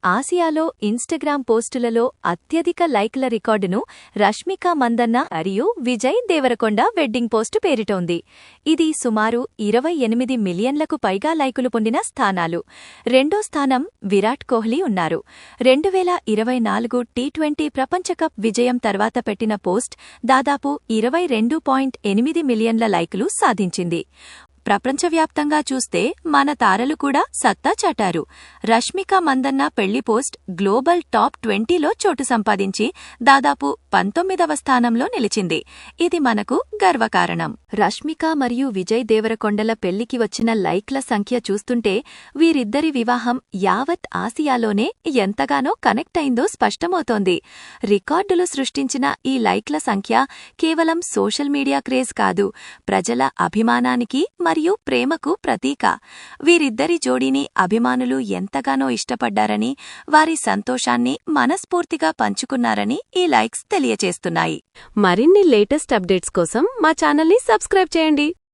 ఆసియాలో ఇన్స్టాగ్రామ్ పోస్టులలో అత్యధిక లైక్ల రికార్డును రష్మిక మందన్న మరియు విజయ్ దేవరకొండ వెడ్డింగ్ పోస్టు పేరిటోంది. ఇది సుమారు 28 మిలియన్లకు పైగా లైకులు పొందిన స్థానాలు. రెండో స్థానం విరాట్ కోహ్లీ ఉన్నారు. 2024 టీ20 ప్రపంచ కప్ విజయం తర్వాత పెట్టిన పోస్ట్ దాదాపు 22.8 మిలియన్ల లైకులు సాధించింది. ప్రపంచవ్యాప్తంగా చూస్తే మన తారలు కూడా సత్తా చాటారు. రష్మిక మందన్న పెళ్లి పోస్ట్ గ్లోబల్ టాప్ 20లో చోటు సంపాదించి దాదాపు 19వ స్థానంలో నిలిచింది. ఇది మనకు గర్వకారణం. రష్మిక మరియు విజయ్ దేవరకొండల పెళ్లికి వచ్చిన లైక్ల సంఖ్య చూస్తుంటే వీరిద్దరి వివాహం యావత్ ఆసియాలోనే ఎంతగానో కనెక్ట్ అయిందో స్పష్టమవుతోంది. రికార్డులు సృష్టించిన ఈ లైక్ల సంఖ్య కేవలం సోషల్ మీడియా క్రేజ్ కాదు, ప్రజల అభిమానానికి మరియు ప్రేమకు ప్రతీక. వీరిద్దరి జోడీని అభిమానులు ఎంతగానో ఇష్టపడ్డారని, వారి సంతోషాన్ని మనస్ఫూర్తిగా పంచుకున్నారని ఈ లైక్స్ తెలియచేస్తున్నాయి. మరిన్ని లేటెస్ట్ అప్డేట్స్ కోసం మా ఛానల్ని సబ్స్క్రైబ్ చేయండి.